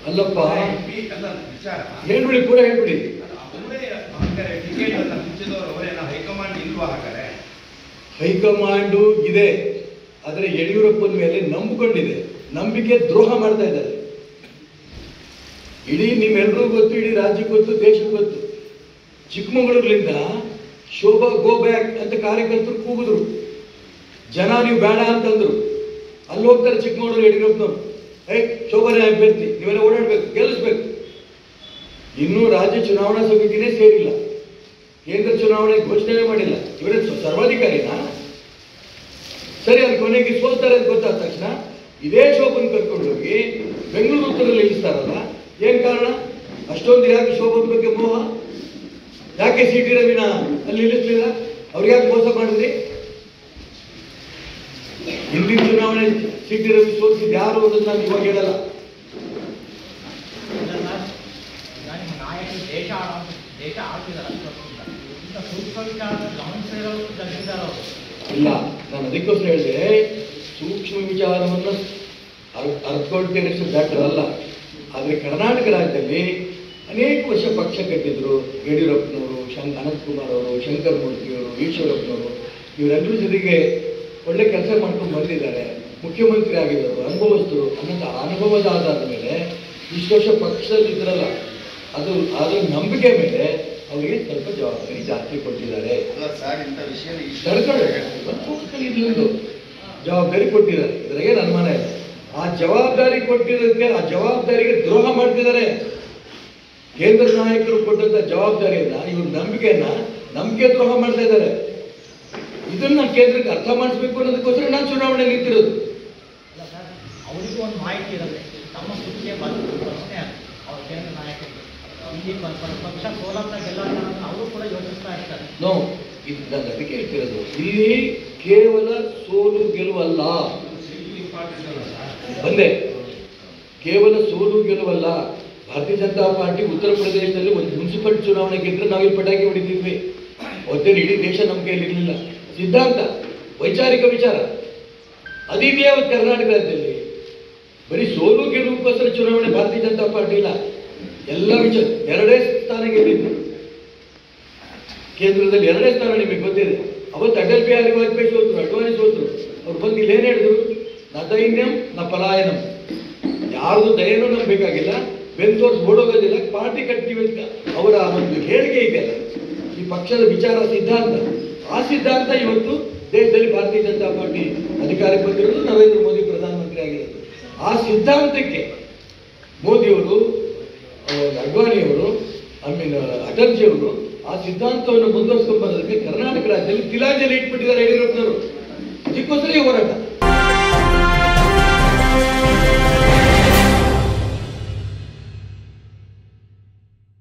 ಅಲ್ಲಪ್ಪ ಹೇಳ್ಬಿಡಿ, ಪೂರ ಹೇಳ್ಬಿಡಿ. ಹೈಕಮಾಂಡ್ ಇಲ್ವಾ? ಹಾಗಾದ್ರೆ ಹೈಕಮಾಂಡು ಇದೆ, ಆದರೆ ಯಡಿಯೂರಪ್ಪನ ಮೇಲೆ ನಂಬಿಕೊಂಡಿದೆ, ನಂಬಿಕೆ ದ್ರೋಹ ಮಾಡ್ತಾ ಇದ್ದಾರೆ. ಇಡೀ ನಿಮ್ಮೆಲ್ಲರೂ ಗೊತ್ತು, ಇಡೀ ರಾಜ್ಯಕ್ಕೆ ಗೊತ್ತು, ದೇಶಕ್ಕೆ ಗೊತ್ತು. ಚಿಕ್ಕಮಗಳೂರಿನಿಂದ ಶೋಭಾ ಗೋ ಬ್ಯಾಕ್ ಅಂತ ಕಾರ್ಯಕರ್ತರು ಕೂಗಿದ್ರು, ಜನ ನೀವು ಬೇಡ ಅಂತಂದ್ರು. ಅಲ್ಲಿ ಹೋಗ್ತಾರೆ ಚಿಕ್ಕಮಗಳೂರು ಯಡಿಯೂರಪ್ಪನವರು, ಶೋಭಾನೇ ಅಭ್ಯರ್ಥಿ, ನೀವೆಲ್ಲ ಓಡಾಡ್ಬೇಕು, ಗೆಲ್ಲಿಸ್ಬೇಕು. ಇನ್ನೂ ರಾಜ್ಯ ಚುನಾವಣಾ ಸಮಿತಿನೇ ಸೇರಿಲ್ಲ, ಕೇಂದ್ರ ಚುನಾವಣೆ ಘೋಷಣೆ ಮಾಡಿಲ್ಲ. ಇವರೇ ಸರ್ವಾಧಿಕಾರಿನಾ? ಸರಿ, ಅಲ್ಲಿ ಕೊನೆಗೆ ಸೋಲ್ತಾರೆ ಅಂತ ಗೊತ್ತಾದ ತಕ್ಷಣ ಇದೇ ಶೋಭನ್ ಕರ್ಕೊಂಡು ಹೋಗಿ ಬೆಂಗಳೂರು ಉತ್ತರಲ್ಲಿ ನಿಲ್ಲಿಸ್ತಾರಲ್ಲ, ಏನ್ ಕಾರಣ? ಅಷ್ಟೊಂದು ಯಾಕೆ ಶೋಭನ್ ಬಗ್ಗೆ ಮೋಹ? ಯಾಕೆ ಸಿ ಟಿ ರವಿನ ಅಲ್ಲಿ ನಿಲ್ಲಿಸ್ಲಿಲ್ಲ? ಅವ್ರಿಗೆ ಯಾಕೆ ಮೋಸ ಮಾಡಿದ್ರಿ? ಹಿಂದಿನ ಚುನಾವಣೆ ಸಿ ಟಿ ರವಿ ಸೋಲಿಸಿದ್ದು ಯಾರು ಅನ್ನೋದು ನಾನು ಇವಾಗ ಹೇಳಲ್ಲ. ಇಲ್ಲ, ನಾನು ಅದಕ್ಕೋಸ್ಕರ ಹೇಳಿದೆ, ಸೂಕ್ಷ್ಮ ವಿಚಾರವನ್ನು ಅರ್ಥಕೊಳ್ತೇನಷ್ಟು ಬ್ಯಾಟರ್ ಅಲ್ಲ. ಆದರೆ ಕರ್ನಾಟಕ ರಾಜ್ಯದಲ್ಲಿ ಅನೇಕ ವರ್ಷ ಪಕ್ಷ ಕಟ್ಟಿದ್ರು ಯಡಿಯೂರಪ್ಪನವರು, ಅನಂತಕುಮಾರ್ ಅವರು, ಶಂಕರ್ ಮೂರ್ತಿಯವರು, ಈಶ್ವರಪ್ಪನವರು, ಇವರೆಲ್ಲರೂ ಜೊತೆಗೆ ಒಳ್ಳೆ ಕೆಲಸ ಮಾಡ್ಕೊಂಡು ಬಂದಿದ್ದಾರೆ, ಮುಖ್ಯಮಂತ್ರಿ ಆಗಿದ್ದರು, ಅನುಭವಿಸಿದ್ರು. ಅನ್ನೋ ಅನುಭವದ ಆಧಾರದ ಮೇಲೆ ಇಷ್ಟು ವರ್ಷ ಪಕ್ಷದಲ್ಲಿ ಇದ್ರಲ್ಲ, ಅದರ ನಂಬಿಕೆ ಮೇಲೆ ಅವರಿಗೆ ಸ್ವಲ್ಪ ಜವಾಬ್ದಾರಿ ಜಾಸ್ತಿ ಕೊಟ್ಟಿದ್ದಾರೆ, ಜವಾಬ್ದಾರಿ ಕೊಟ್ಟಿದ್ದಾರೆ. ಇದ್ರಾಗೇನು ಅನುಮಾನ ಇಲ್ಲ. ಆ ಜವಾಬ್ದಾರಿ ಕೊಟ್ಟಿರೋದಕ್ಕೆ ಆ ಜವಾಬ್ದಾರಿಗೆ ದ್ರೋಹ ಮಾಡ್ತಿದ್ದಾರೆ. ಕೇಂದ್ರ ನಾಯಕರು ಕೊಟ್ಟಂತ ಜವಾಬ್ದಾರಿಯನ್ನ, ಇವ್ರ ನಂಬಿಕೆ ದ್ರೋಹ ಮಾಡ್ತಾ ಇದ್ದಾರೆ. ಇದನ್ನ ಕೇಂದ್ರಕ್ಕೆ ಅರ್ಥ ಮಾಡಿಸ್ಬೇಕು ಅನ್ನೋದಕ್ಕೋಸ್ಕರ ನಾನು ಚುನಾವಣೆ ನಿಂತಿರೋದು. ಅವರಿಗೂ ಒಂದು ಮಾಹಿತಿ ಇರುತ್ತೆ, ತಮ್ಮ ಸುದ್ದಿಗೆ ಪ್ರಶ್ನೆ ಅವ್ರ ಕೇಂದ್ರ ನಾಯಕರಿಗೆ ಇಲ್ಲಿ ಪಕ್ಷ ಸೋಲತ್ತ ಗೆಲ್ಲಲ್ಲ ಅವರು ಕೂಡ ಯೋಚಿಸ್ತಾ ಇರ್ತಾರೆ. ನೋ, ಇದು ನಾನು ಅದಕ್ಕೆ ಹೇಳ್ತಿರೋದು, ಇಲ್ಲಿ ಕೇವಲ ಸೋಲು ಗೆಲುವಲ್ಲ, ಬಂದೆ ಕೇವಲ ಸೋಲು ಗೆಲುವಲ್ಲ. ಭಾರತೀಯ ಜನತಾ ಪಾರ್ಟಿ ಉತ್ತರ ಪ್ರದೇಶದಲ್ಲಿ ಒಂದು ಮುನ್ಸಿಪಲ್ ಚುನಾವಣೆ ಗೆದ್ದರೆ ನಾವಿಲ್ಲಿ ಪಟಾಕಿ ಹೊಡಿತಿದ್ವಿ. ಅವತ್ತೇನು ಇಡೀ ದೇಶ ನಮ್ಮ ಕೈಯಲ್ಲಿ ಇರಲಿಲ್ಲ. ಸಿದ್ಧಾಂತ, ವೈಚಾರಿಕ ವಿಚಾರ ಅದಿದೆಯೇ ಅವತ್ತು ಕರ್ನಾಟಕ ರಾಜ್ಯದಲ್ಲಿ. ಬರೀ ಸೋಲು ಗೆಲುವುಗೋಸ್ಕರ ಚುನಾವಣೆ ಭಾರತೀಯ ಜನತಾ ಪಾರ್ಟಿ ಇಲ್ಲ, ಎಲ್ಲ ವಿಚಾರ. 2 ಸ್ಥಾನ ಗೆದ್ದಿದ್ದು ಕೇಂದ್ರದಲ್ಲಿ, 2 ಸ್ಥಾನ ನಿಮಗೆ ಗೊತ್ತಿದೆ. ಅವತ್ತು ಅಟಲ್ ಬಿಹಾರಿ ವಾಜಪೇಯಿ ಸೋತರು, ಅಡ್ವಾಣಿ ಸೋತರು. ಅವ್ರು ಬಂದು ಇಲ್ಲಿ ಏನು ಹೇಳಿದ್ರು? ನ ದೈನ್ಯಂ ನ ಪಲಾಯನಂ. ಯಾರ್ದು ದಯನೂ ನಮ್ಗೆ ಬೇಕಾಗಿಲ್ಲ, ಬೆಂತೋರ್ಸ್ ಓಡೋಗೋದಿಲ್ಲ, ಪಾರ್ಟಿ ಕಟ್ತೀವಿ ಅಂತ ಅವರ ಒಂದು ಹೇಳಿಕೆ ಇದೆಯಲ್ಲ, ಈ ಪಕ್ಷದ ವಿಚಾರ ಸಿದ್ಧಾಂತ. ಆ ಸಿದ್ಧಾಂತ ಇವತ್ತು ದೇಶದಲ್ಲಿ ಭಾರತೀಯ ಜನತಾ ಪಾರ್ಟಿ ಅಧಿಕಾರಕ್ಕೆ ಬಂದಿರೋದು, ನರೇಂದ್ರ ಮೋದಿ ಪ್ರಧಾನಮಂತ್ರಿ ಆಗಿರೋದು. ಆ ಸಿದ್ಧಾಂತಕ್ಕೆ ಮೋದಿಯವರು, ಅಡ್ವಾಣಿಯವರು, ಅಟಲ್ಜಿಯವರು ಆ ಸಿದ್ಧಾಂತವನ್ನು ಮುಂದುವರಿಸ್ಕೊಂಡು ಬರೋದಕ್ಕೆ ಕರ್ನಾಟಕ ರಾಜ್ಯದಲ್ಲಿ ತಿಲಾಂಜಲಿ ಇಟ್ಬಿಟ್ಟಿದ್ದಾರೆ ಯಡಿಯೂರಪ್ಪನವರು. ಅದಕ್ಕೋಸ್ಕರ ಈ ಹೋರಾಟ.